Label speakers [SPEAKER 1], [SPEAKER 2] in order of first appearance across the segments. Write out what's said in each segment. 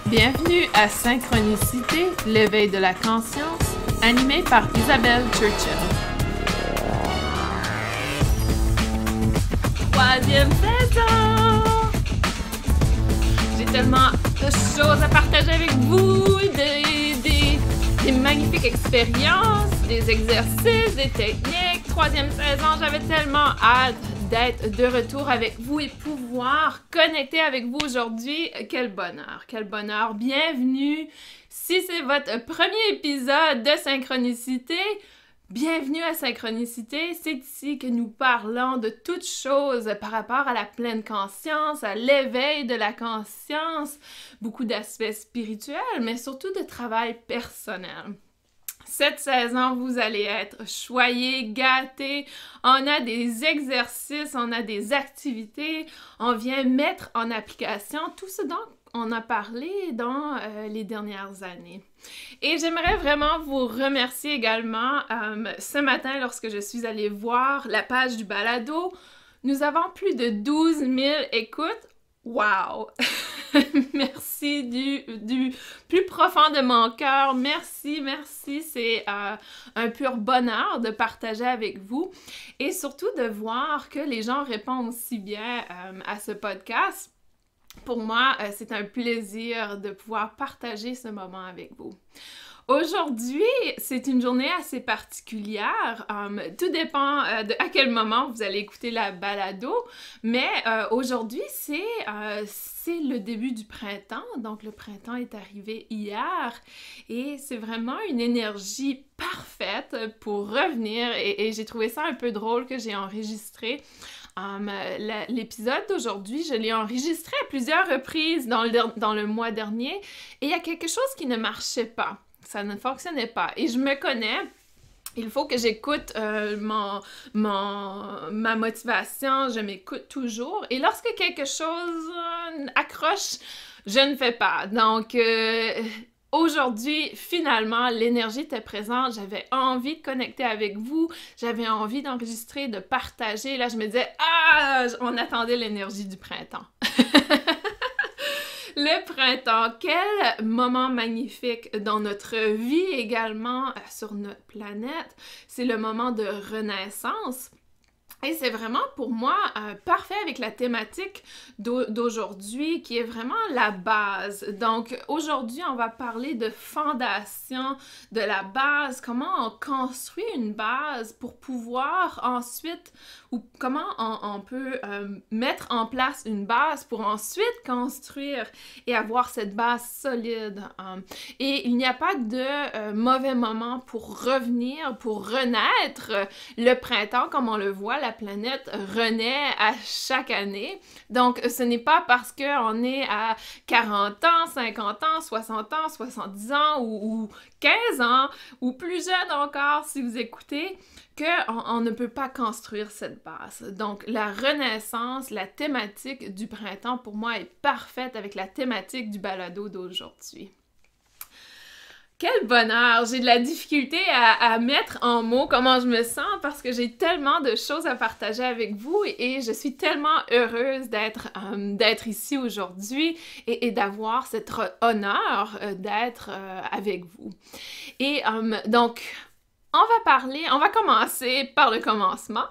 [SPEAKER 1] Bienvenue à Synchronicité, l'éveil de la conscience, animé par Isabelle Churchill. Troisième saison! J'ai tellement de choses à partager avec vous, des magnifiques expériences, des exercices, des techniques. Troisième saison, j'avais tellement hâte d'être de retour avec vous et pouvoir connecter avec vous aujourd'hui. Quel bonheur, quel bonheur. Bienvenue. Si c'est votre premier épisode de Synchronicité, bienvenue à Synchronicité. C'est ici que nous parlons de toutes choses par rapport à la pleine conscience, à l'éveil de la conscience, beaucoup d'aspects spirituels, mais surtout de travail personnel. Cette saison, vous allez être choyés, gâtés. On a des exercices, on a des activités. On vient mettre en application tout ce dont on a parlé dans les dernières années. Et j'aimerais vraiment vous remercier également. Ce matin, lorsque je suis allée voir la page du balado, nous avons plus de 12 000 écoutes. Wow! Merci du plus profond de mon cœur. Merci. C'est un pur bonheur de partager avec vous et surtout de voir que les gens répondent aussi bien à ce podcast. Pour moi, c'est un plaisir de pouvoir partager ce moment avec vous. Aujourd'hui, c'est une journée assez particulière. Tout dépend de à quel moment vous allez écouter la balado, mais aujourd'hui, c'est le début du printemps. Donc, le printemps est arrivé hier et c'est vraiment une énergie parfaite pour revenir et j'ai trouvé ça un peu drôle que j'ai enregistré. L'épisode d'aujourd'hui, je l'ai enregistré à plusieurs reprises dans le mois dernier et il y a quelque chose qui ne marchait pas. Ça ne fonctionnait pas. Et je me connais. Il faut que j'écoute ma motivation. Je m'écoute toujours. Et lorsque quelque chose accroche, je ne fais pas. Donc, aujourd'hui, finalement, l'énergie était présente. J'avais envie de connecter avec vous. J'avais envie d'enregistrer, de partager. Là, je me disais, on attendait l'énergie du printemps. Le printemps, quel moment magnifique dans notre vie également sur notre planète. C'est le moment de renaissance. Et c'est vraiment pour moi parfait avec la thématique d'aujourd'hui qui est vraiment la base. Donc aujourd'hui, on va parler de fondation, de la base, comment on construit une base pour pouvoir ensuite, ou comment on peut mettre en place une base pour ensuite construire et avoir cette base solide. Et il n'y a pas de mauvais moment pour revenir, pour renaître. Le printemps, comme on le voit, la planète renaît à chaque année. Donc, ce n'est pas parce qu'on est à 40 ans, 50 ans, 60 ans, 70 ans ou 15 ans ou plus jeune encore si vous écoutez qu'on ne peut pas construire cette base. Donc, la renaissance, la thématique du printemps pour moi est parfaite avec la thématique du balado d'aujourd'hui. Quel bonheur! J'ai de la difficulté à mettre en mots comment je me sens parce que j'ai tellement de choses à partager avec vous et je suis tellement heureuse d'être ici aujourd'hui et d'avoir cet honneur d'être avec vous. Et donc, on va commencer par le commencement.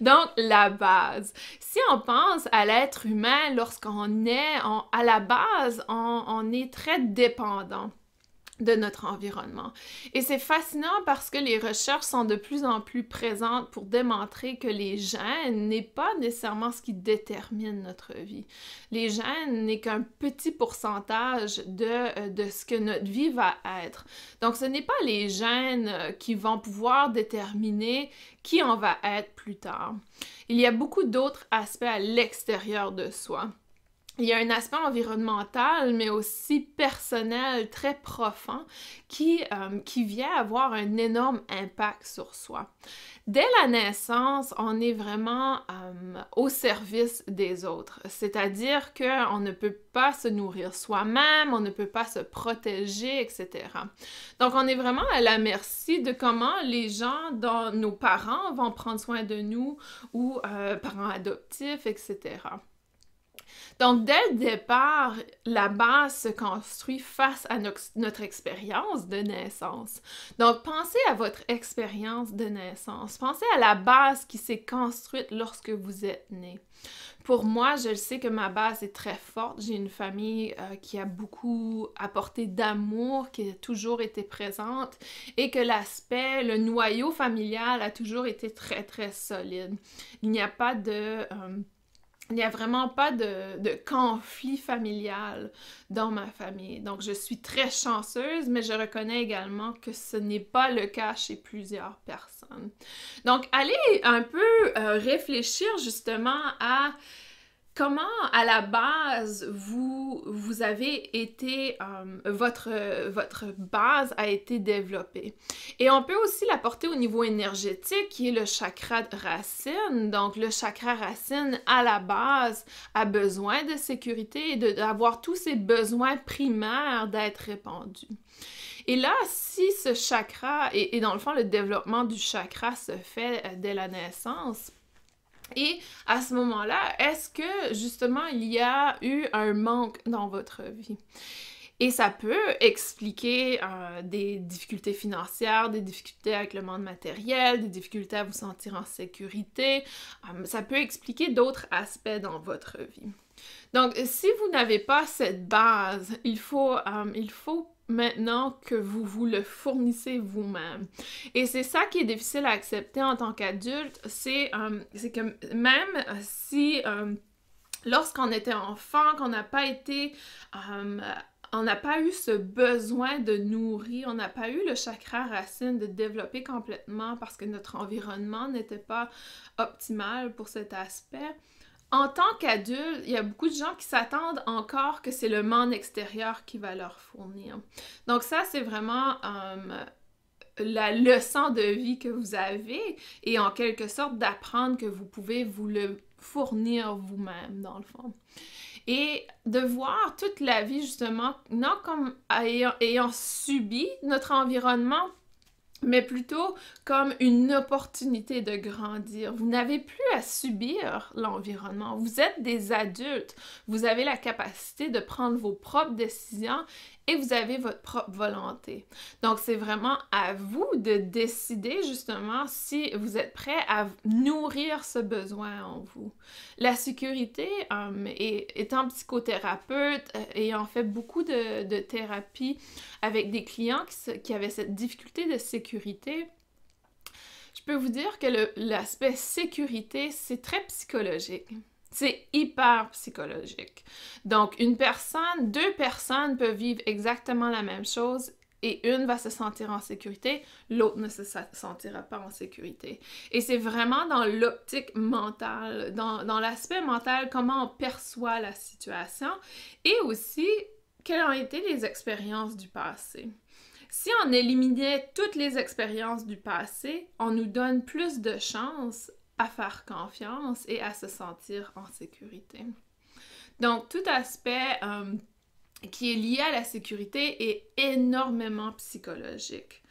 [SPEAKER 1] Donc, la base. Si on pense à l'être humain, lorsqu'on est à la base, on est très dépendant de notre environnement. Et c'est fascinant parce que les recherches sont de plus en plus présentes pour démontrer que les gènes n'est pas nécessairement ce qui détermine notre vie. Les gènes n'est qu'un petit pourcentage de ce que notre vie va être. Donc, ce n'est pas les gènes qui vont pouvoir déterminer qui on va être plus tard. Il y a beaucoup d'autres aspects à l'extérieur de soi. Il y a un aspect environnemental, mais aussi personnel, très profond, qui vient avoir un énorme impact sur soi. Dès la naissance, on est vraiment au service des autres, c'est-à-dire qu'on ne peut pas se nourrir soi-même, on ne peut pas se protéger, etc. Donc, on est vraiment à la merci de comment les gens, dont nos parents vont prendre soin de nous ou parents adoptifs, etc. Donc, dès le départ, la base se construit face à notre expérience de naissance. Donc, pensez à votre expérience de naissance. Pensez à la base qui s'est construite lorsque vous êtes né. Pour moi, je sais que ma base est très forte. J'ai une famille qui a beaucoup apporté d'amour, qui a toujours été présente et que l'aspect, le noyau familial a toujours été très, très solide. Il n'y a pas il n'y a vraiment pas de conflit familial dans ma famille. Donc, je suis très chanceuse, mais je reconnais également que ce n'est pas le cas chez plusieurs personnes. Donc, allez un peu réfléchir justement à comment, à la base, vous avez été, votre base a été développée. Et on peut aussi la porter au niveau énergétique, qui est le chakra de racine. Donc, le chakra racine, à la base, a besoin de sécurité et d'avoir tous ses besoins primaires d'être répandus. Et là, si ce chakra, et dans le fond, le développement du chakra se fait dès la naissance, et à ce moment-là, est-ce que justement il y a eu un manque dans votre vie? Et ça peut expliquer des difficultés financières, des difficultés avec le monde matériel, des difficultés à vous sentir en sécurité. Ça peut expliquer d'autres aspects dans votre vie. Donc, si vous n'avez pas cette base, il faut maintenant que vous le fournissez vous-même. Et c'est ça qui est difficile à accepter en tant qu'adulte, c'est que même si lorsqu'on était enfant, qu'on n'a pas été... on n'a pas eu ce besoin de nourrir, on n'a pas eu le chakra racine de développer complètement parce que notre environnement n'était pas optimal pour cet aspect. En tant qu'adulte, il y a beaucoup de gens qui s'attendent encore que c'est le monde extérieur qui va leur fournir. Donc ça, c'est vraiment la leçon de vie que vous avez et en quelque sorte d'apprendre que vous pouvez vous le fournir vous-même, dans le fond. Et de voir toute la vie, justement, non comme ayant subi notre environnement, mais plutôt comme une opportunité de grandir. Vous n'avez plus à subir l'environnement. Vous êtes des adultes. Vous avez la capacité de prendre vos propres décisions et vous avez votre propre volonté. Donc, c'est vraiment à vous de décider justement si vous êtes prêt à nourrir ce besoin en vous. La sécurité, étant psychothérapeute, ayant fait beaucoup de thérapie avec des clients qui avaient cette difficulté de sécurité, je peux vous dire que l'aspect sécurité, c'est très psychologique. C'est hyper psychologique. Donc, deux personnes peuvent vivre exactement la même chose et une va se sentir en sécurité, l'autre ne se sentira pas en sécurité. Et c'est vraiment dans l'optique mentale, dans l'aspect mental, comment on perçoit la situation et aussi quelles ont été les expériences du passé. Si on éliminait toutes les expériences du passé, on nous donne plus de chances à faire confiance et à se sentir en sécurité. Donc, tout aspect qui est lié à la sécurité est énormément psychologique.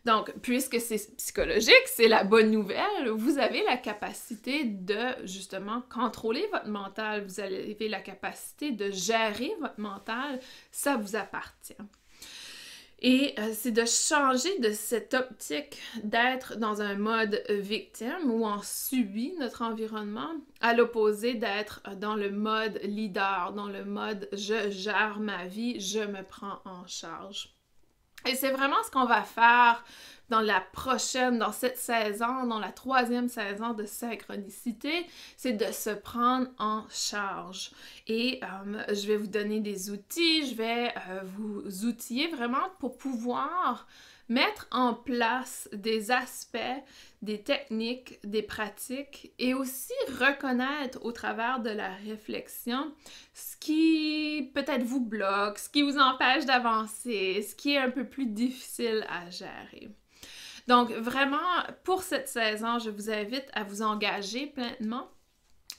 [SPEAKER 1] Donc, puisque c'est psychologique, c'est la bonne nouvelle, vous avez la capacité de, justement, contrôler votre mental, vous avez la capacité de gérer votre mental, ça vous appartient. Et c'est de changer de cette optique d'être dans un mode victime où on subit notre environnement, à l'opposé d'être dans le mode leader, dans le mode je gère ma vie, je me prends en charge. Et c'est vraiment ce qu'on va faire dans cette saison, dans la 3e saison de synchronicité, c'est de se prendre en charge. Et je vais vous donner des outils, je vais vous outiller vraiment pour pouvoir mettre en place des aspects, des techniques, des pratiques et aussi reconnaître au travers de la réflexion ce qui peut-être vous bloque, ce qui vous empêche d'avancer, ce qui est un peu plus difficile à gérer. Donc vraiment, pour cette saison, je vous invite à vous engager pleinement.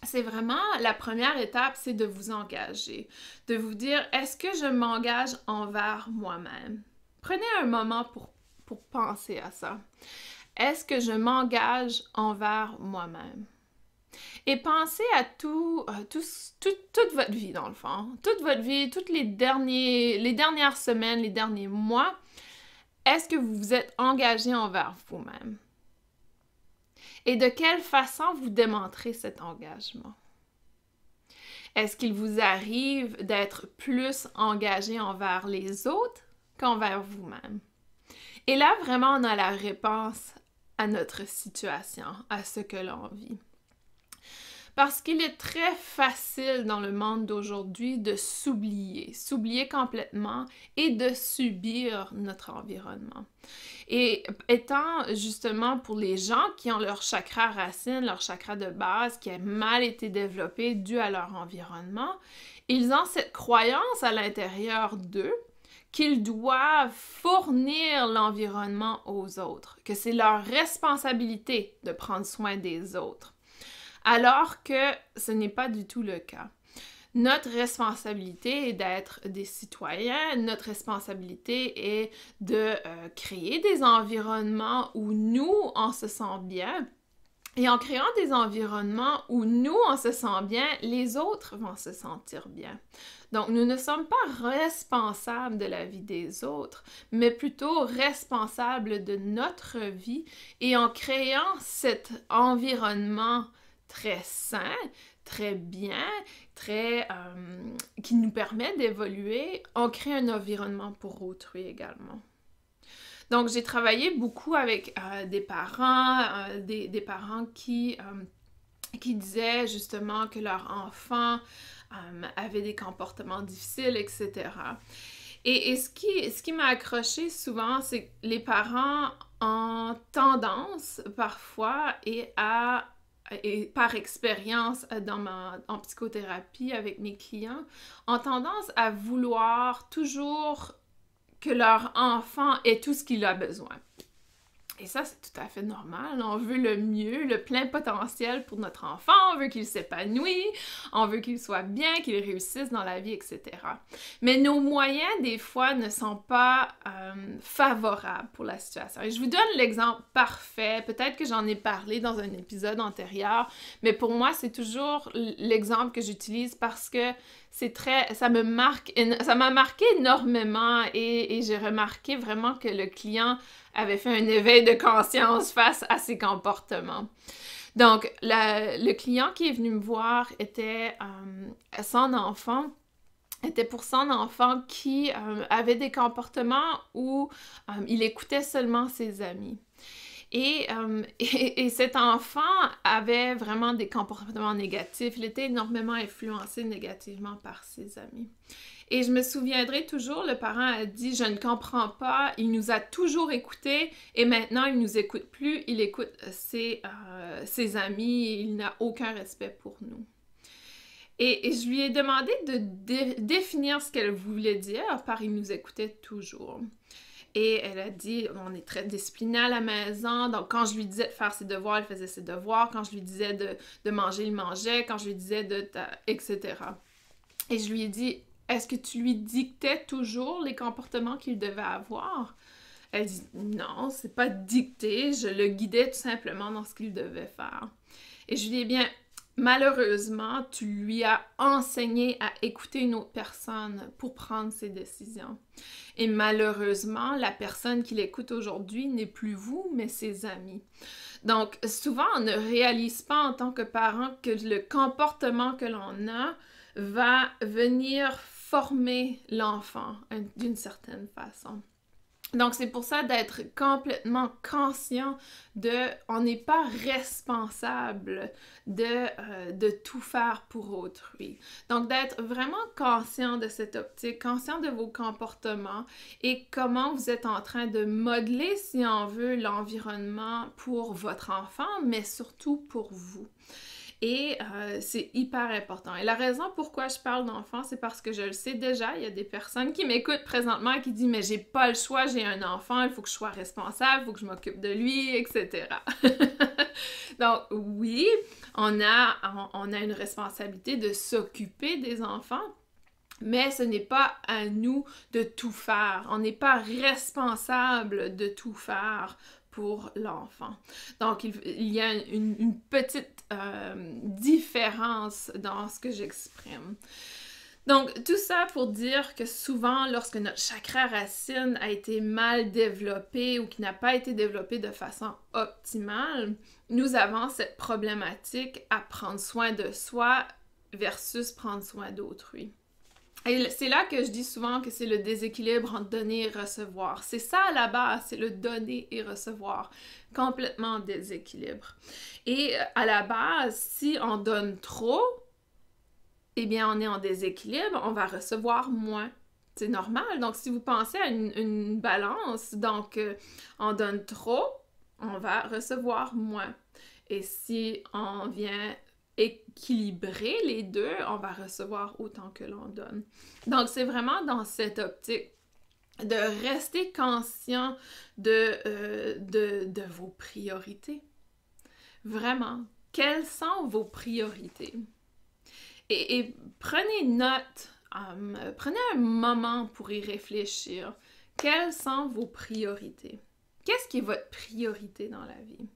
[SPEAKER 1] C'est vraiment la première étape, c'est de vous engager, de vous dire, est-ce que je m'engage envers moi-même? Prenez un moment pour penser à ça. Est-ce que je m'engage envers moi-même? Et pensez à toute votre vie, dans le fond. Toute votre vie, toutes les dernières semaines, les derniers mois. Est-ce que vous vous êtes engagé envers vous-même? Et de quelle façon vous démontrez cet engagement? Est-ce qu'il vous arrive d'être plus engagé envers les autres qu'envers vous-même? Et là, vraiment, on a la réponse à notre situation, à ce que l'on vit. Parce qu'il est très facile dans le monde d'aujourd'hui de s'oublier complètement et de subir notre environnement. Et étant justement pour les gens qui ont leur chakra racine, leur chakra de base qui a mal été développé dû à leur environnement, ils ont cette croyance à l'intérieur d'eux qu'ils doivent fournir l'environnement aux autres, que c'est leur responsabilité de prendre soin des autres. Alors que ce n'est pas du tout le cas. Notre responsabilité est d'être des citoyens, notre responsabilité est de créer des environnements où nous, on se sent bien. Et en créant des environnements où nous, on se sent bien, les autres vont se sentir bien. Donc, nous ne sommes pas responsables de la vie des autres, mais plutôt responsables de notre vie. Et en créant cet environnement très sain, très bien, qui nous permet d'évoluer, on crée un environnement pour autrui également. Donc, j'ai travaillé beaucoup avec des parents, des parents qui disaient justement que leur enfant avait des comportements difficiles, etc. Et ce qui m'a accroché souvent, c'est que les parents ont tendance parfois et par expérience en psychothérapie avec mes clients, ont tendance à vouloir toujours que leur enfant ait tout ce qu'il a besoin. Et ça, c'est tout à fait normal. On veut le mieux, le plein potentiel pour notre enfant. On veut qu'il s'épanouisse, on veut qu'il soit bien, qu'il réussisse dans la vie, etc. Mais nos moyens, des fois, ne sont pas favorables pour la situation. Et je vous donne l'exemple parfait. Peut-être que j'en ai parlé dans un épisode antérieur, mais pour moi, c'est toujours l'exemple que j'utilise parce que ça m'a marqué énormément et j'ai remarqué vraiment que le client avait fait un éveil de conscience face à ses comportements. Donc, le client qui est venu me voir était pour son enfant qui avait des comportements où il écoutait seulement ses amis. Et cet enfant avait vraiment des comportements négatifs. Il était énormément influencé négativement par ses amis. Et je me souviendrai toujours, le parent a dit « Je ne comprends pas, il nous a toujours écoutés et maintenant il ne nous écoute plus, il écoute ses amis et il n'a aucun respect pour nous. » Et je lui ai demandé de définir ce qu'elle voulait dire par « il nous écoutait toujours ». Et elle a dit, on est très disciplinés à la maison, donc quand je lui disais de faire ses devoirs, elle faisait ses devoirs, quand je lui disais de manger, il mangeait, quand je lui disais etc. Et je lui ai dit, est-ce que tu lui dictais toujours les comportements qu'il devait avoir? Elle dit, non, c'est pas dicté, je le guidais tout simplement dans ce qu'il devait faire. Et je lui ai dit, bien, malheureusement, tu lui as enseigné à écouter une autre personne pour prendre ses décisions. Et malheureusement, la personne qui l'écoute aujourd'hui n'est plus vous, mais ses amis. Donc, souvent, on ne réalise pas en tant que parent que le comportement que l'on a va venir former l'enfant d'une certaine façon. Donc, c'est pour ça d'être complètement conscient on n'est pas responsable de tout faire pour autrui. Donc, d'être vraiment conscient de cette optique, conscient de vos comportements et comment vous êtes en train de modeler, si on veut, l'environnement pour votre enfant, mais surtout pour vous. Et c'est hyper important. Et la raison pourquoi je parle d'enfant, c'est parce que je le sais déjà, il y a des personnes qui m'écoutent présentement et qui disent « Mais j'ai pas le choix, j'ai un enfant, il faut que je sois responsable, il faut que je m'occupe de lui, etc. » Donc oui, on a une responsabilité de s'occuper des enfants, mais ce n'est pas à nous de tout faire. On n'est pas responsable de tout faire pour l'enfant. Donc, il y a une petite différence dans ce que j'exprime. Donc, tout ça pour dire que souvent, lorsque notre chakra racine a été mal développé ou qui n'a pas été développé de façon optimale, nous avons cette problématique à prendre soin de soi versus prendre soin d'autrui. Et c'est là que je dis souvent que c'est le déséquilibre entre donner et recevoir. C'est ça à la base, c'est le donner et recevoir. Complètement en déséquilibre. Et à la base, si on donne trop, eh bien, on est en déséquilibre, on va recevoir moins. C'est normal. Donc, si vous pensez à une balance, donc on donne trop, on va recevoir moins. Et si on vient équilibrer les deux, on va recevoir autant que l'on donne. Donc, c'est vraiment dans cette optique de rester conscient de vos priorités. Vraiment, quelles sont vos priorités? Et prenez note, prenez un moment pour y réfléchir. Quelles sont vos priorités? Qu'est-ce qui est votre priorité dans la vie?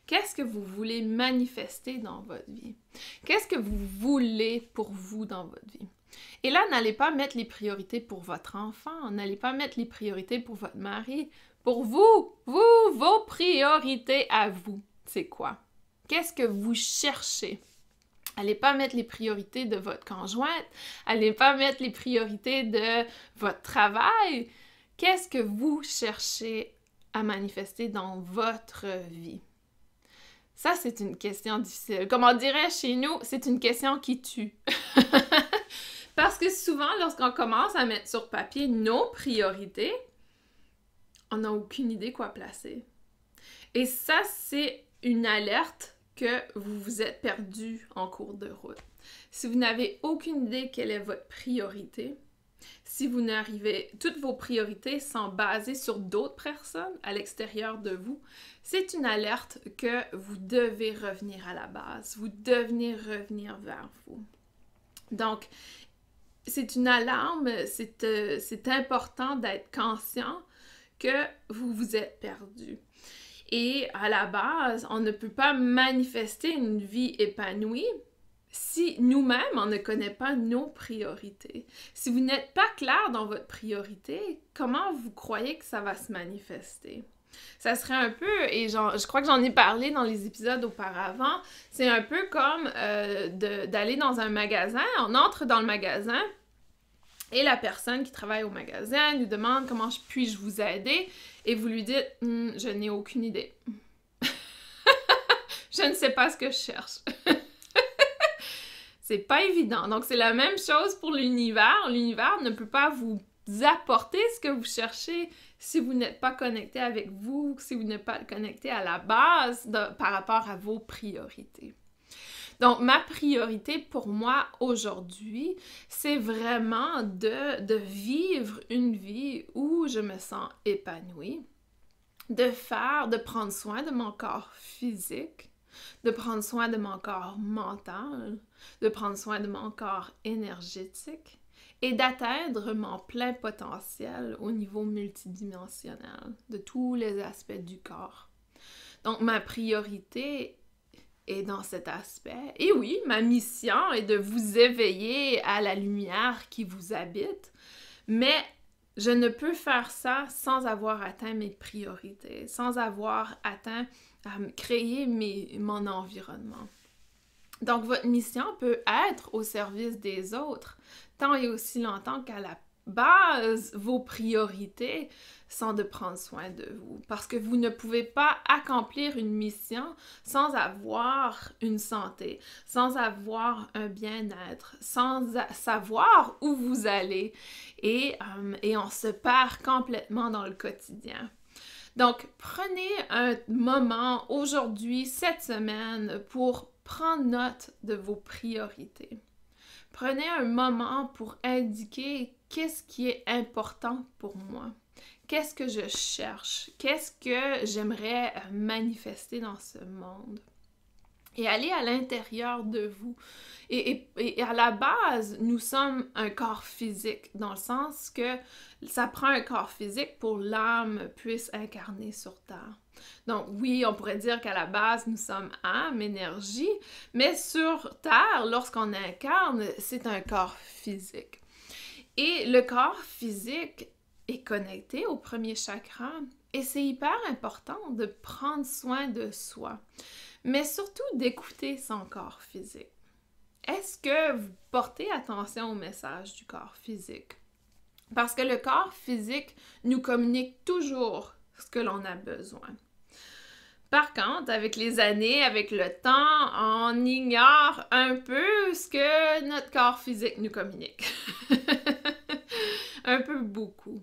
[SPEAKER 1] Qu'est-ce que vous voulez manifester dans votre vie? Qu'est-ce que vous voulez pour vous dans votre vie? Et là, n'allez pas mettre les priorités pour votre enfant, n'allez pas mettre les priorités pour votre mari. Pour vous, vos priorités à vous, c'est quoi? Qu'est-ce que vous cherchez? Allez pas mettre les priorités de votre conjointe, allez pas mettre les priorités de votre travail. Qu'est-ce que vous cherchez à manifester dans votre vie? Ça, c'est une question difficile. Comme on dirait chez nous, c'est une question qui tue. Parce que souvent, lorsqu'on commence à mettre sur papier nos priorités, on n'a aucune idée quoi placer. Et ça, c'est une alerte que vous vous êtes perdu en cours de route. Si vous n'avez aucune idée quelle est votre priorité, si vous n'arrivez, toutes vos priorités sont basées sur d'autres personnes à l'extérieur de vous, c'est une alerte que vous devez revenir à la base, vous devez revenir vers vous. Donc, c'est une alarme, c'est important d'être conscient que vous vous êtes perdu. Et à la base, on ne peut pas manifester une vie épanouie si nous-mêmes, on ne connaît pas nos priorités. Si vous n'êtes pas clair dans votre priorité, comment vous croyez que ça va se manifester? Ça serait un peu, et je crois que j'en ai parlé dans les épisodes auparavant, c'est un peu comme d'aller dans un magasin, on entre dans le magasin, et la personne qui travaille au magasin nous demande comment puis-je vous aider, et vous lui dites je n'ai aucune idée. Je ne sais pas ce que je cherche. C'est pas évident. Donc, c'est la même chose pour l'univers. L'univers ne peut pas vous apporter ce que vous cherchez si vous n'êtes pas connecté avec vous, si vous n'êtes pas connecté à la base par rapport à vos priorités. Donc, ma priorité pour moi aujourd'hui, c'est vraiment de vivre une vie où je me sens épanouie, de prendre soin de mon corps physique, de prendre soin de mon corps mental, de prendre soin de mon corps énergétique et d'atteindre mon plein potentiel au niveau multidimensionnel de tous les aspects du corps. Donc, ma priorité est dans cet aspect. Et oui, ma mission est de vous éveiller à la lumière qui vous habite, mais je ne peux faire ça sans avoir atteint mes priorités, sans avoir atteint créer mon environnement. Donc, votre mission peut être au service des autres, tant et aussi longtemps qu'à la base, vos priorités sont de prendre soin de vous. Parce que vous ne pouvez pas accomplir une mission sans avoir une santé, sans avoir un bien-être, sans savoir où vous allez. Et on se perd complètement dans le quotidien. Donc, prenez un moment aujourd'hui, cette semaine, pour prendre note de vos priorités. Prenez un moment pour indiquer qu'est-ce qui est important pour moi. Qu'est-ce que je cherche? Qu'est-ce que j'aimerais manifester dans ce monde? Et allez à l'intérieur de vous. Et à la base, nous sommes un corps physique, dans le sens que ça prend un corps physique pour l'âme puisse incarner sur Terre. Donc oui, on pourrait dire qu'à la base, nous sommes âme, énergie, mais sur Terre, lorsqu'on incarne, c'est un corps physique. Et le corps physique est connecté au premier chakra et c'est hyper important de prendre soin de soi, mais surtout d'écouter son corps physique. Est-ce que vous portez attention au message du corps physique? Parce que le corps physique nous communique toujours ce que l'on a besoin. Par contre, avec les années, avec le temps, on ignore un peu ce que notre corps physique nous communique. Un peu beaucoup.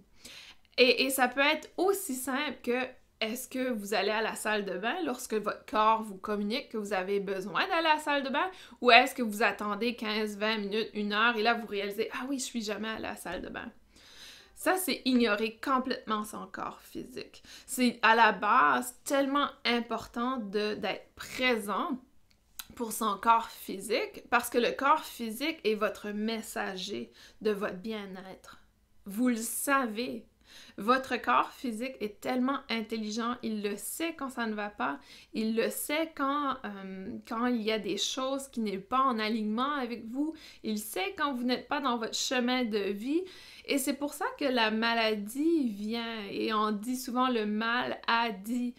[SPEAKER 1] Et ça peut être aussi simple que est-ce que vous allez à la salle de bain lorsque votre corps vous communique que vous avez besoin d'aller à la salle de bain ou est-ce que vous attendez 15, 20 minutes, 1 heure et là vous réalisez « Ah oui, je suis jamais allée à la salle de bain ». Ça, c'est ignorer complètement son corps physique. C'est à la base tellement important d'être présent pour son corps physique parce que le corps physique est votre messager de votre bien-être. Vous le savez. Votre corps physique est tellement intelligent, il le sait quand ça ne va pas, il le sait quand il y a des choses qui n'est pas en alignement avec vous, il sait quand vous n'êtes pas dans votre chemin de vie et c'est pour ça que la maladie vient et on dit souvent le mal a dit.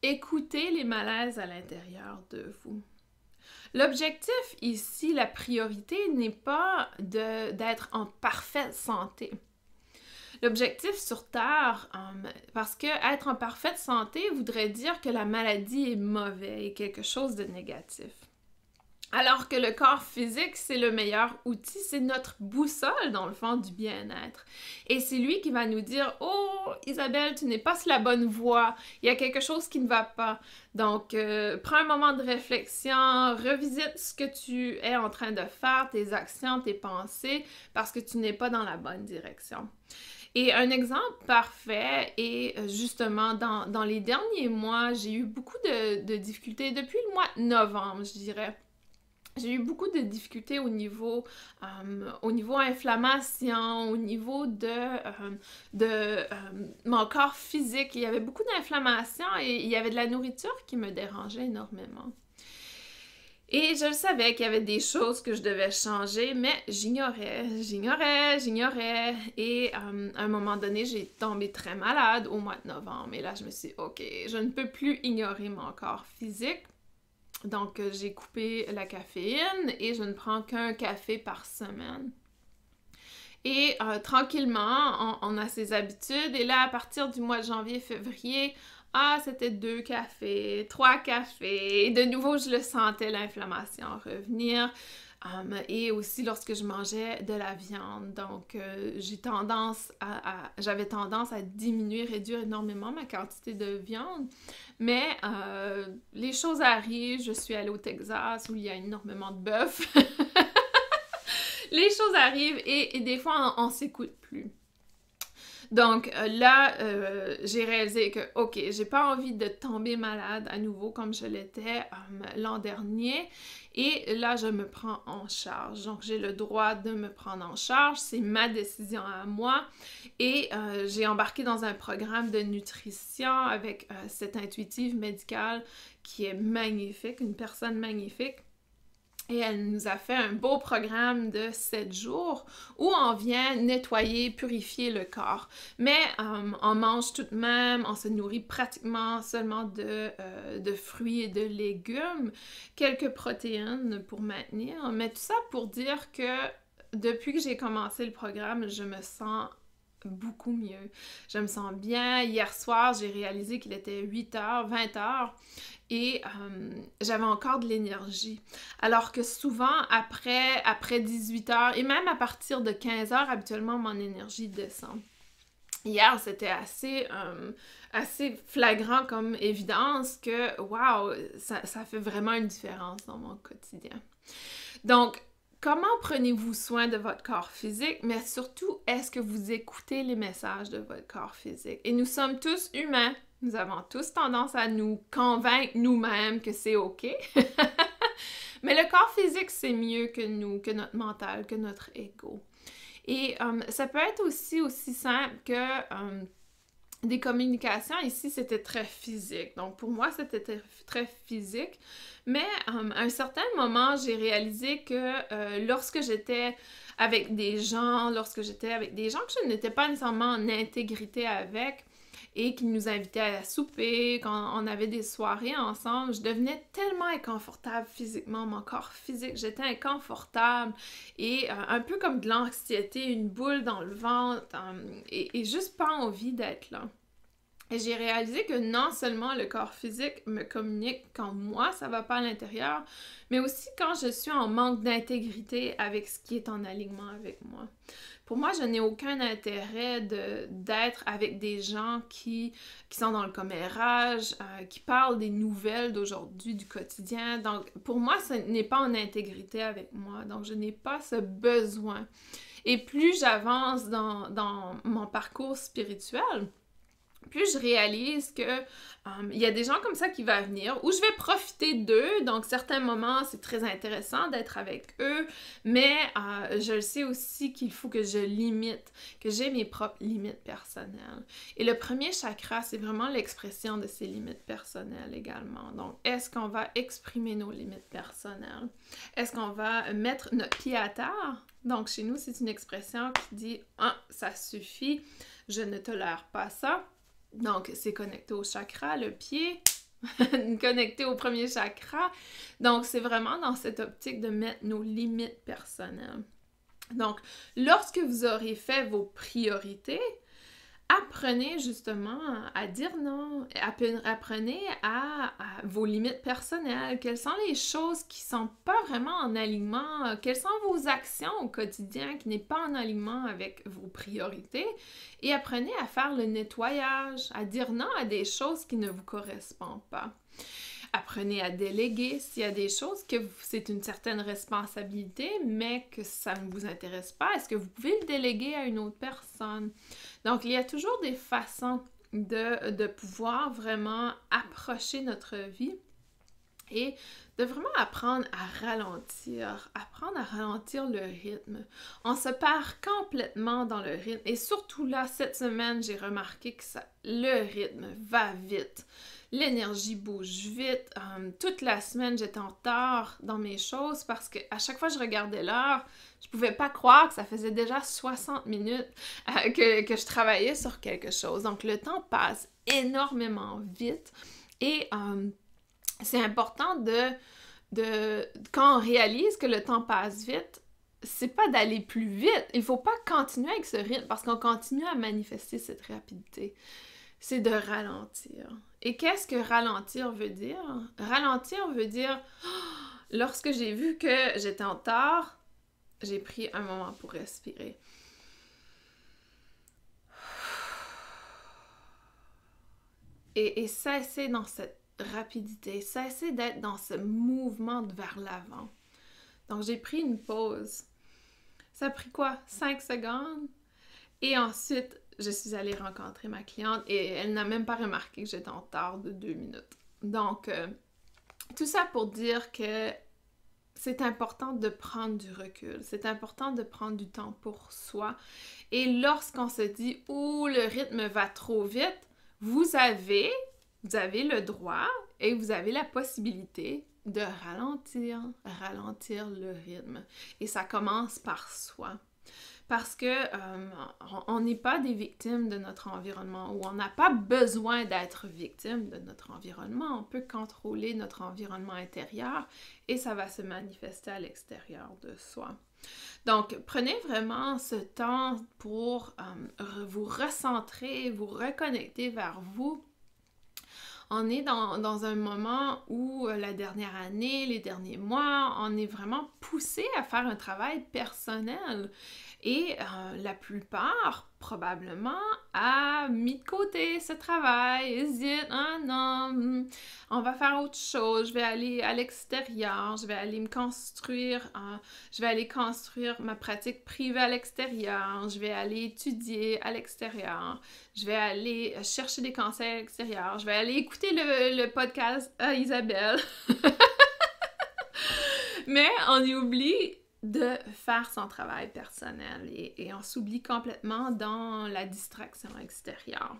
[SPEAKER 1] Écoutez les malaises à l'intérieur de vous. L'objectif ici, la priorité n'est pas d'être en parfaite santé. L'objectif sur Terre, parce que être en parfaite santé voudrait dire que la maladie est mauvaise et quelque chose de négatif. Alors que le corps physique, c'est le meilleur outil, c'est notre boussole dans le fond du bien-être. Et c'est lui qui va nous dire « Oh, Isabelle, tu n'es pas sur la bonne voie, il y a quelque chose qui ne va pas. » Donc, prends un moment de réflexion, revisite ce que tu es en train de faire, tes actions, tes pensées, parce que tu n'es pas dans la bonne direction. Et un exemple parfait est justement dans les derniers mois, j'ai eu beaucoup de difficultés depuis le mois de novembre, je dirais. J'ai eu beaucoup de difficultés au niveau inflammation, au niveau de mon corps physique. Il y avait beaucoup d'inflammation et il y avait de la nourriture qui me dérangeait énormément. Et je le savais qu'il y avait des choses que je devais changer, mais j'ignorais. Et à un moment donné, j'ai tombé très malade au mois de novembre. Et là, je me suis dit, OK, je ne peux plus ignorer mon corps physique. Donc, j'ai coupé la caféine et je ne prends qu'un café par semaine. Et tranquillement, on a ses habitudes. Et là, à partir du mois de janvier, février, c'était 2 cafés, 3 cafés. Et de nouveau, je le sentais, l'inflammation revenir. Et aussi lorsque je mangeais de la viande. Donc, j'avais tendance à diminuer, réduire énormément ma quantité de viande. Mais les choses arrivent. Je suis allée au Texas où il y a énormément de bœuf. Les choses arrivent et des fois, on s'écoute plus. Donc là, j'ai réalisé que, OK, j'ai pas envie de tomber malade à nouveau comme je l'étais l'an dernier. Et là, je me prends en charge. Donc, j'ai le droit de me prendre en charge. C'est ma décision à moi. Et j'ai embarqué dans un programme de nutrition avec cette intuitive médicale qui est magnifique, une personne magnifique. Et elle nous a fait un beau programme de 7 jours où on vient nettoyer, purifier le corps. Mais on mange tout de même, on se nourrit pratiquement seulement de fruits et de légumes, quelques protéines pour maintenir. Mais tout ça pour dire que depuis que j'ai commencé le programme, je me sens beaucoup mieux. Je me sens bien. Hier soir, j'ai réalisé qu'il était 8h, 20h et j'avais encore de l'énergie. Alors que souvent, après 18h et même à partir de 15h, habituellement, mon énergie descend. Hier, c'était assez flagrant comme évidence que, wow, ça fait vraiment une différence dans mon quotidien. Donc, comment prenez-vous soin de votre corps physique, mais surtout, est-ce que vous écoutez les messages de votre corps physique? Et nous sommes tous humains. Nous avons tous tendance à nous convaincre nous-mêmes que c'est OK. Mais le corps physique, c'est mieux que nous, que notre mental, que notre ego. Et ça peut être aussi simple que des communications, ici, c'était très physique. Donc, pour moi, c'était très physique. Mais à un certain moment, j'ai réalisé que lorsque j'étais avec des gens, que je n'étais pas nécessairement en intégrité avec, et qui nous invitaient à souper, quand on avait des soirées ensemble, je devenais tellement inconfortable physiquement, mon corps physique, j'étais inconfortable et un peu comme de l'anxiété, une boule dans le ventre et juste pas envie d'être là. Et j'ai réalisé que non seulement le corps physique me communique quand moi, ça va pas à l'intérieur, mais aussi quand je suis en manque d'intégrité avec ce qui est en alignement avec moi. Pour moi, je n'ai aucun intérêt d'être avec des gens qui sont dans le commérage, qui parlent des nouvelles d'aujourd'hui, du quotidien. Donc, pour moi, ce n'est pas en intégrité avec moi. Donc, je n'ai pas ce besoin. Et plus j'avance dans mon parcours spirituel, plus je réalise que il y a des gens comme ça qui vont venir, où je vais profiter d'eux, donc certains moments c'est très intéressant d'être avec eux, mais je le sais aussi qu'il faut que je limite, que j'ai mes propres limites personnelles. Et le premier chakra, c'est vraiment l'expression de ces limites personnelles également. Donc, est-ce qu'on va exprimer nos limites personnelles? Est-ce qu'on va mettre notre pied à terre? Donc, chez nous, c'est une expression qui dit « Ah, ça suffit, je ne tolère pas ça ». Donc, c'est connecté au chakra, le pied, connecté au premier chakra. Donc, c'est vraiment dans cette optique de mettre nos limites personnelles. Donc, lorsque vous aurez fait vos priorités, apprenez justement à dire non, apprenez à vos limites personnelles, quelles sont les choses qui ne sont pas vraiment en alignement, quelles sont vos actions au quotidien qui n'est pas en alignement avec vos priorités et apprenez à faire le nettoyage, à dire non à des choses qui ne vous correspondent pas. Apprenez à déléguer s'il y a des choses que c'est une certaine responsabilité, mais que ça ne vous intéresse pas. Est-ce que vous pouvez le déléguer à une autre personne? Donc, il y a toujours des façons de pouvoir vraiment approcher notre vie et de vraiment apprendre à ralentir le rythme. On se perd complètement dans le rythme et surtout là, cette semaine, j'ai remarqué que le rythme va vite. L'énergie bouge vite. Toute la semaine, j'étais en retard dans mes choses parce qu'à chaque fois que je regardais l'heure, je pouvais pas croire que ça faisait déjà 60 minutes que je travaillais sur quelque chose. Donc, le temps passe énormément vite et c'est important quand on réalise que le temps passe vite, c'est pas d'aller plus vite. Il faut pas continuer avec ce rythme parce qu'on continue à manifester cette rapidité. C'est de ralentir. Et qu'est-ce que ralentir veut dire? Ralentir veut dire, lorsque j'ai vu que j'étais en retard, j'ai pris un moment pour respirer. Et cesser dans cette rapidité, cesser d'être dans ce mouvement vers l'avant. Donc, j'ai pris une pause. Ça a pris quoi? 5 secondes? Et ensuite, je suis allée rencontrer ma cliente et elle n'a même pas remarqué que j'étais en retard de 2 minutes. Donc, tout ça pour dire que c'est important de prendre du recul, c'est important de prendre du temps pour soi. Et lorsqu'on se dit « Ouh, le rythme va trop vite », vous avez le droit et vous avez la possibilité de ralentir le rythme. Et ça commence par soi. Parce que on n'est pas des victimes de notre environnement ou on n'a pas besoin d'être victime de notre environnement. On peut contrôler notre environnement intérieur et ça va se manifester à l'extérieur de soi. Donc, prenez vraiment ce temps pour vous recentrer, vous reconnecter vers vous. On est dans un moment où la dernière année, les derniers mois, on est vraiment poussé à faire un travail personnel. Et la plupart, probablement, a mis de côté ce travail, hésite, ah non, on va faire autre chose, je vais aller à l'extérieur, je vais aller me construire, je vais aller construire ma pratique privée à l'extérieur, je vais aller étudier à l'extérieur, je vais aller chercher des conseils à l'extérieur, je vais aller écouter le podcast à Isabelle. Mais on y oublie de faire son travail personnel et on s'oublie complètement dans la distraction extérieure.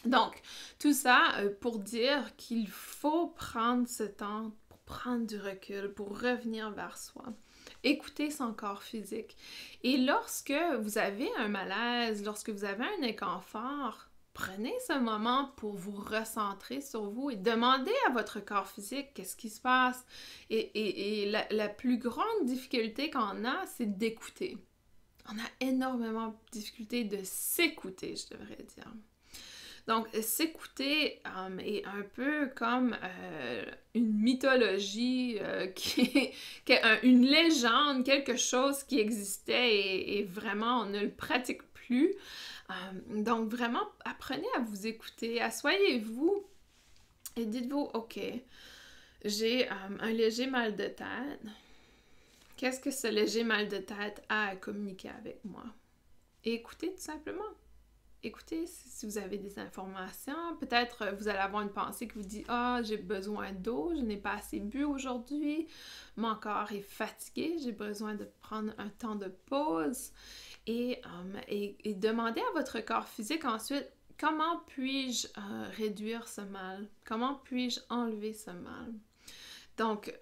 [SPEAKER 1] Donc, tout ça pour dire qu'il faut prendre ce temps pour prendre du recul, pour revenir vers soi. Écouter son corps physique. Et lorsque vous avez un malaise, lorsque vous avez un inconfort, prenez ce moment pour vous recentrer sur vous et demandez à votre corps physique qu'est-ce qui se passe. Et la plus grande difficulté qu'on a, c'est d'écouter. On a énormément de difficulté de s'écouter, je devrais dire. Donc, s'écouter est un peu comme une mythologie, une légende, quelque chose qui existait et vraiment on ne le pratique plus. Donc, vraiment, apprenez à vous écouter, asseyez-vous et dites-vous, OK, j'ai un léger mal de tête. Qu'est-ce que ce léger mal de tête a à communiquer avec moi? Et écoutez tout simplement. Écoutez, si vous avez des informations, peut-être vous allez avoir une pensée qui vous dit « Ah, j'ai besoin d'eau, je n'ai pas assez bu aujourd'hui, mon corps est fatigué, j'ai besoin de prendre un temps de pause. » Et demandez à votre corps physique ensuite « Comment puis-je réduire ce mal? Comment puis-je enlever ce mal? » Donc,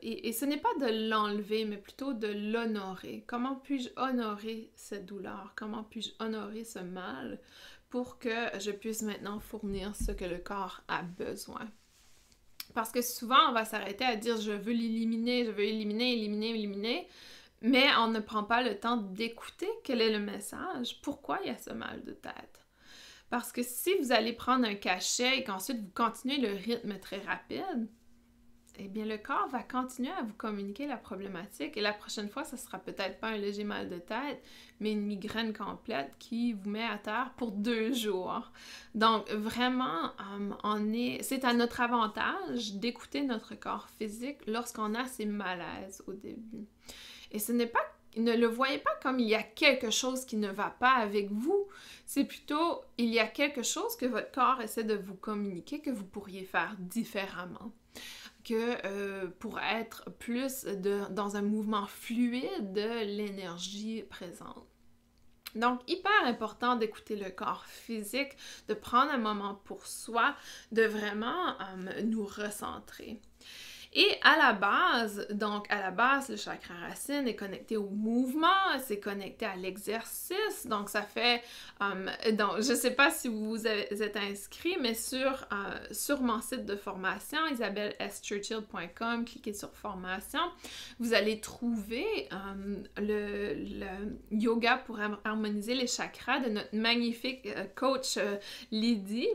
[SPEAKER 1] et ce n'est pas de l'enlever, mais plutôt de l'honorer. Comment puis-je honorer cette douleur? Comment puis-je honorer ce mal pour que je puisse maintenant fournir ce que le corps a besoin? Parce que souvent, on va s'arrêter à dire « je veux l'éliminer, je veux éliminer », mais on ne prend pas le temps d'écouter quel est le message, pourquoi il y a ce mal de tête. Parce que si vous allez prendre un cachet et qu'ensuite vous continuez le rythme très rapide, eh bien, le corps va continuer à vous communiquer la problématique et la prochaine fois, ça sera peut-être pas un léger mal de tête, mais une migraine complète qui vous met à terre pour 2 jours. Donc, vraiment, c'est à notre avantage d'écouter notre corps physique lorsqu'on a ces malaises au début. Et ne le voyez pas comme il y a quelque chose qui ne va pas avec vous, c'est plutôt il y a quelque chose que votre corps essaie de vous communiquer que vous pourriez faire différemment. Pour être plus dans un mouvement fluide de l'énergie présente. Donc, hyper important d'écouter le corps physique, de prendre un moment pour soi, de vraiment nous recentrer. Et à la base, le chakra racine est connecté au mouvement, c'est connecté à l'exercice. Donc, ça fait... donc, je ne sais pas si vous êtes inscrit, mais sur mon site de formation, isabellechurchill.com, cliquez sur formation, vous allez trouver le yoga pour harmoniser les chakras de notre magnifique coach Lydie.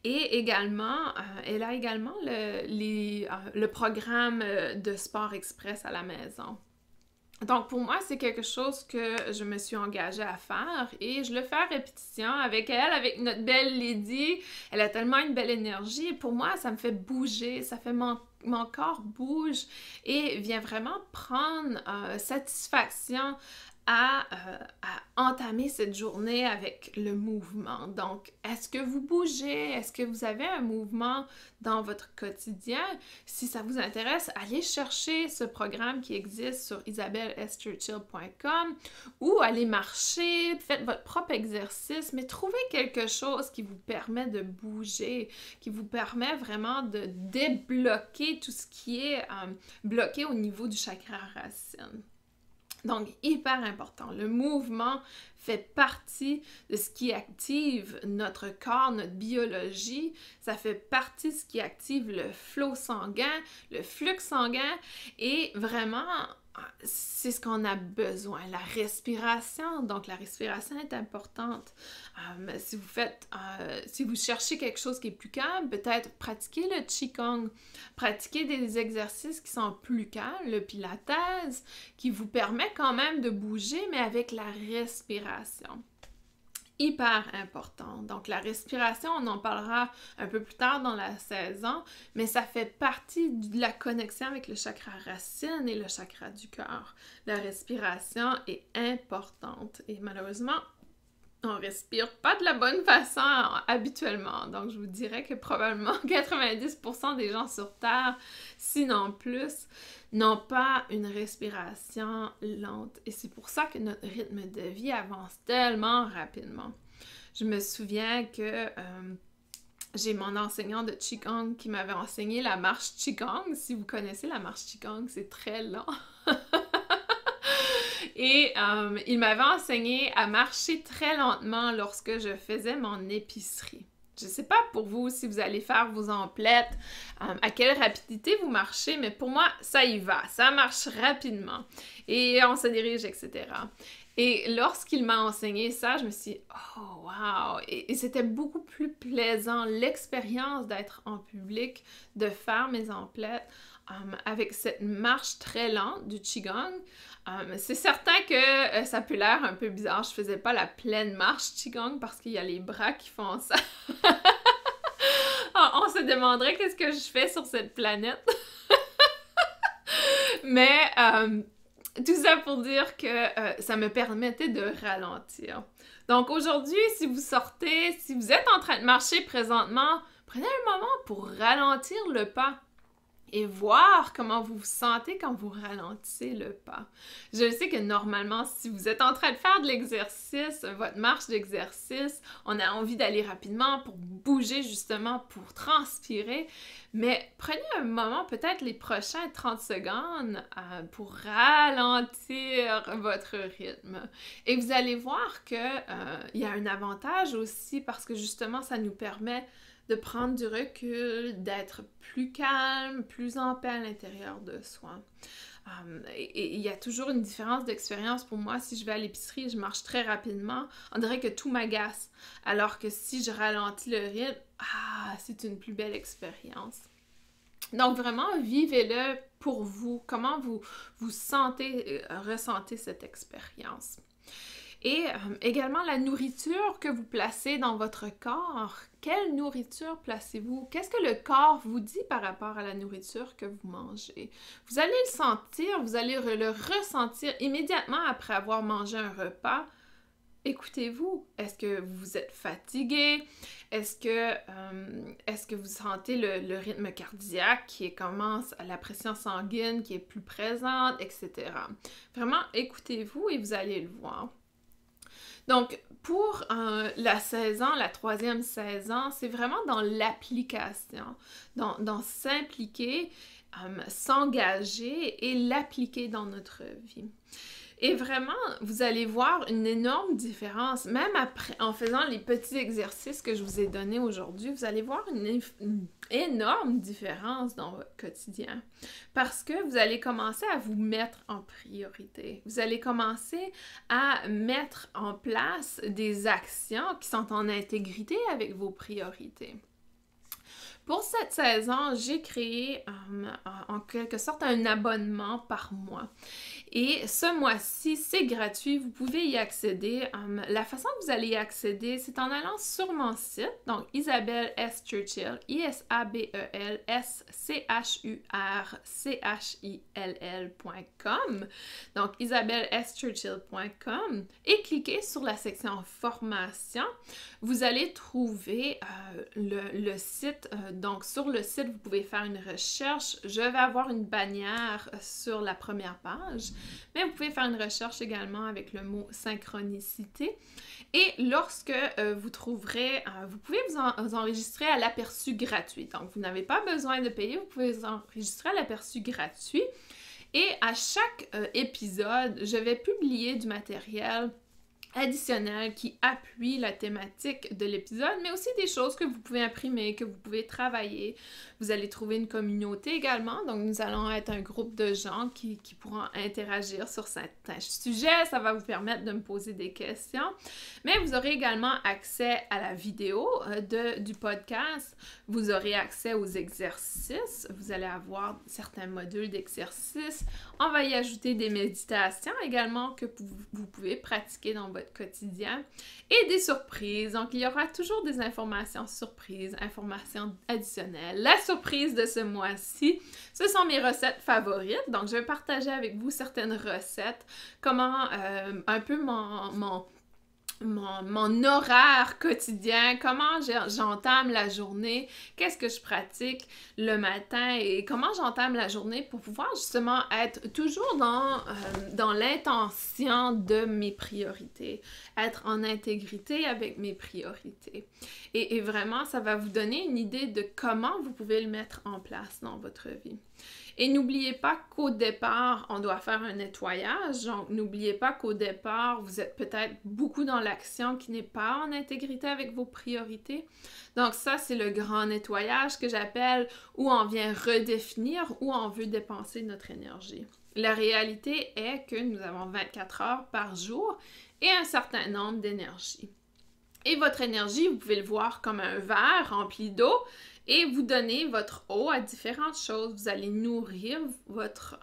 [SPEAKER 1] Et également, elle a également le programme de sport express à la maison. Donc, pour moi, c'est quelque chose que je me suis engagée à faire et je le fais à répétition avec elle, avec notre belle Lydie. Elle a tellement une belle énergie et pour moi, ça me fait bouger, ça fait mon corps bouge et vient vraiment prendre satisfaction à entamer cette journée avec le mouvement. Donc, est-ce que vous bougez? Est-ce que vous avez un mouvement dans votre quotidien? Si ça vous intéresse, allez chercher ce programme qui existe sur isabellechurchill.com ou allez marcher, faites votre propre exercice, mais trouvez quelque chose qui vous permet de bouger, qui vous permet vraiment de débloquer tout ce qui est bloqué au niveau du chakra racine. Donc, hyper important. Le mouvement fait partie de ce qui active notre corps, notre biologie. Ça fait partie de ce qui active le flot sanguin, le flux sanguin et vraiment, c'est ce qu'on a besoin. La respiration, donc la respiration est importante. Si vous cherchez quelque chose qui est plus calme, peut-être pratiquer le Qigong, pratiquer des exercices qui sont plus calmes, le Pilates, qui vous permet quand même de bouger, mais avec la respiration. Hyper important. Donc, la respiration, on en parlera un peu plus tard dans la saison, mais ça fait partie de la connexion avec le chakra racine et le chakra du cœur. La respiration est importante et malheureusement, on respire pas de la bonne façon habituellement. Donc, je vous dirais que probablement 90% des gens sur Terre, sinon plus, n'ont pas une respiration lente. Et c'est pour ça que notre rythme de vie avance tellement rapidement. Je me souviens que j'ai mon enseignant de Qigong qui m'avait enseigné la marche Qigong. Si vous connaissez la marche Qigong, c'est très lent. Et il m'avait enseigné à marcher très lentement lorsque je faisais mon épicerie. Je ne sais pas pour vous si vous allez faire vos emplettes, à quelle rapidité vous marchez, mais pour moi, ça y va, ça marche rapidement. Et on se dirige, etc. Et lorsqu'il m'a enseigné ça, je me suis dit, oh wow! Et c'était beaucoup plus plaisant, l'expérience d'être en public, de faire mes emplettes, avec cette marche très lente du Qigong. C'est certain que ça peut l'air un peu bizarre, je faisais pas la pleine marche Qigong parce qu'il y a les bras qui font ça. On se demanderait qu'est-ce que je fais sur cette planète. Mais tout ça pour dire que ça me permettait de ralentir. Donc aujourd'hui, si vous sortez, si vous êtes en train de marcher présentement, prenez un moment pour ralentir le pas et voir comment vous vous sentez quand vous ralentissez le pas. Je sais que normalement, si vous êtes en train de faire de l'exercice, votre marche d'exercice, on a envie d'aller rapidement pour bouger justement, pour transpirer, mais prenez un moment, peut-être les prochains 30 secondes, pour ralentir votre rythme. Et vous allez voir qu'il y a un avantage aussi parce que justement, ça nous permet de prendre du recul, d'être plus calme, plus en paix à l'intérieur de soi. Et il y a toujours une différence d'expérience pour moi. Si je vais à l'épicerie et je marche très rapidement, on dirait que tout m'agace. Alors que si je ralentis le rythme, c'est une plus belle expérience. Donc vraiment, vivez-le pour vous. Comment vous ressentez cette expérience. Et également la nourriture que vous placez dans votre corps. Quelle nourriture placez-vous? Qu'est-ce que le corps vous dit par rapport à la nourriture que vous mangez? Vous allez le sentir, vous allez le ressentir immédiatement après avoir mangé un repas. Écoutez-vous, est-ce que vous êtes fatigué? Est-ce que vous sentez le rythme cardiaque qui commence, la pression sanguine qui est plus présente, etc. Vraiment, écoutez-vous et vous allez le voir. Donc, pour la saison, la 3e saison, c'est vraiment dans l'application, dans s'impliquer, s'engager et l'appliquer dans notre vie. Et vraiment, vous allez voir une énorme différence, même après, en faisant les petits exercices que je vous ai donnés aujourd'hui, vous allez voir une énorme différence dans votre quotidien. Parce que vous allez commencer à vous mettre en priorité. Vous allez commencer à mettre en place des actions qui sont en intégrité avec vos priorités. Pour cette saison, j'ai créé en quelque sorte un abonnement par mois. Et ce mois-ci, c'est gratuit, vous pouvez y accéder. La façon que vous allez y accéder, c'est en allant sur mon site, donc Isabelle S. Churchill, ISABELSCHURCHILL.com, donc isabelleschurchill.com, et cliquez sur la section formation. Vous allez trouver le site. Donc, sur le site, vous pouvez faire une recherche. Je vais avoir une bannière sur la première page, mais vous pouvez faire une recherche également avec le mot synchronicité. Et lorsque vous trouverez, vous pouvez vous enregistrer à l'aperçu gratuit. Donc, vous n'avez pas besoin de payer, vous pouvez vous enregistrer à l'aperçu gratuit. Et à chaque épisode, je vais publier du matériel additionnel qui appuie la thématique de l'épisode, mais aussi des choses que vous pouvez imprimer, que vous pouvez travailler. Vous allez trouver une communauté également, donc nous allons être un groupe de gens qui pourront interagir sur certains sujets. Ça va vous permettre de me poser des questions, mais vous aurez également accès à la vidéo du podcast. Vous aurez accès aux exercices. Vous allez avoir certains modules d'exercices. On va y ajouter des méditations également que vous pouvez pratiquer dans votre quotidien et des surprises. Donc, il y aura toujours des informations surprises, informations additionnelles. La surprise de ce mois-ci, ce sont mes recettes favorites. Donc, je vais partager avec vous certaines recettes, comment un peu mon horaire quotidien, comment j'entame la journée, qu'est-ce que je pratique le matin et comment j'entame la journée pour pouvoir justement être toujours dans l'intention de mes priorités, être en intégrité avec mes priorités. Et vraiment, ça va vous donner une idée de comment vous pouvez le mettre en place dans votre vie. Et n'oubliez pas qu'au départ, on doit faire un nettoyage. Donc, n'oubliez pas qu'au départ, vous êtes peut-être beaucoup dans l'action qui n'est pas en intégrité avec vos priorités. Donc, ça, c'est le grand nettoyage que j'appelle où on vient redéfinir où on veut dépenser notre énergie. La réalité est que nous avons 24 heures par jour et un certain nombre d'énergies. Et votre énergie, vous pouvez le voir comme un verre rempli d'eau. Et vous donnez votre eau à différentes choses. Vous allez nourrir votre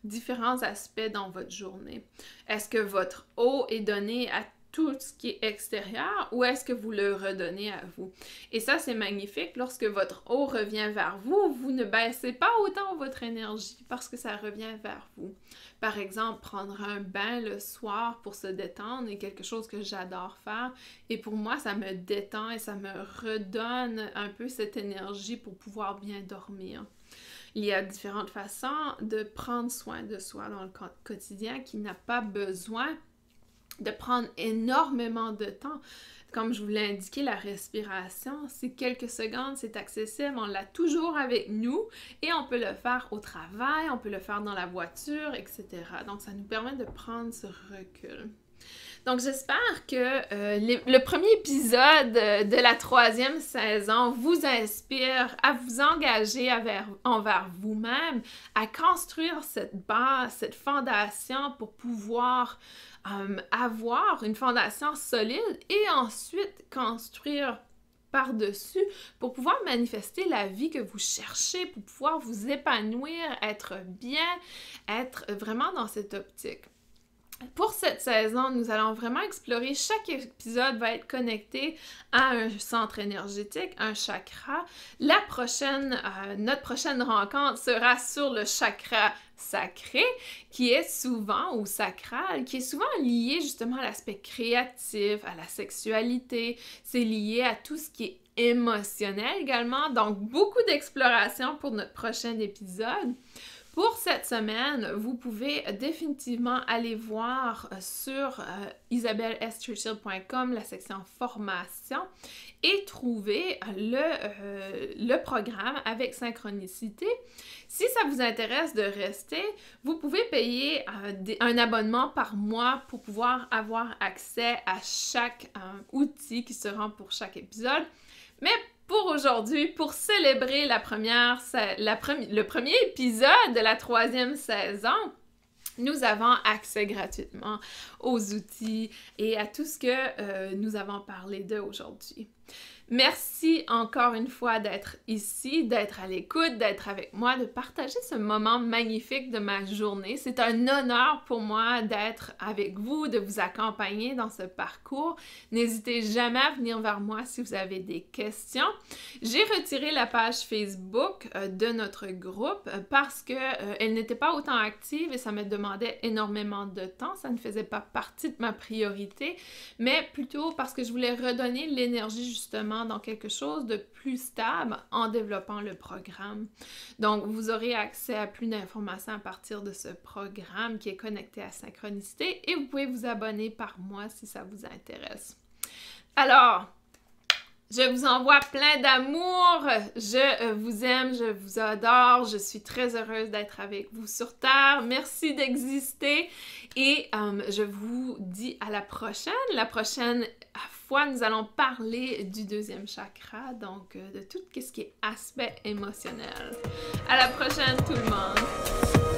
[SPEAKER 1] différents aspects dans votre journée. Est-ce que votre eau est donnée à tout ce qui est extérieur ou est-ce que vous le redonnez à vous? Et ça, c'est magnifique. Lorsque votre eau revient vers vous, vous ne baissez pas autant votre énergie parce que ça revient vers vous. Par exemple, prendre un bain le soir pour se détendre est quelque chose que j'adore faire. Et pour moi, ça me détend et ça me redonne un peu cette énergie pour pouvoir bien dormir. Il y a différentes façons de prendre soin de soi dans le quotidien qui n'a pas besoin de prendre énormément de temps. Comme je vous l'ai indiqué, la respiration, c'est quelques secondes, c'est accessible, on l'a toujours avec nous et on peut le faire au travail, on peut le faire dans la voiture, etc. Donc, ça nous permet de prendre ce recul. Donc, j'espère que le premier épisode de la 3e saison vous inspire à vous engager envers vous-même, à construire cette base, cette fondation pour pouvoir avoir une fondation solide et ensuite construire par-dessus pour pouvoir manifester la vie que vous cherchez, pour pouvoir vous épanouir, être bien, être vraiment dans cette optique. Pour cette saison, nous allons vraiment explorer, chaque épisode va être connecté à un centre énergétique, un chakra. Notre prochaine rencontre sera sur le chakra sacré, qui est souvent, ou sacral, qui est souvent lié justement à l'aspect créatif, à la sexualité. C'est lié à tout ce qui est émotionnel également, donc beaucoup d'exploration pour notre prochain épisode. Pour cette semaine, vous pouvez définitivement aller voir sur isabellechurchill.com la section formation et trouver le programme avec synchronicité. Si ça vous intéresse de rester, vous pouvez payer un abonnement par mois pour pouvoir avoir accès à chaque outil qui sera pour chaque épisode. Mais pour aujourd'hui, pour célébrer le premier épisode de la 3e saison, nous avons accès gratuitement aux outils et à tout ce que nous avons parlé d'aujourd'hui. Merci encore une fois d'être ici, d'être à l'écoute, d'être avec moi, de partager ce moment magnifique de ma journée. C'est un honneur pour moi d'être avec vous, de vous accompagner dans ce parcours. N'hésitez jamais à venir vers moi si vous avez des questions. J'ai retiré la page Facebook de notre groupe parce qu'elle n'était pas autant active et ça me demandait énormément de temps. Ça ne faisait pas partie de ma priorité, mais plutôt parce que je voulais redonner l'énergie justement dans quelque chose de plus stable en développant le programme. Donc, vous aurez accès à plus d'informations à partir de ce programme qui est connecté à Synchronicité et vous pouvez vous abonner par mois si ça vous intéresse. Alors, je vous envoie plein d'amour, je vous aime, je vous adore, je suis très heureuse d'être avec vous sur Terre. Merci d'exister et je vous dis à la prochaine. La prochaine fois, nous allons parler du 2e chakra, donc de tout ce qui est aspect émotionnel. À la prochaine tout le monde!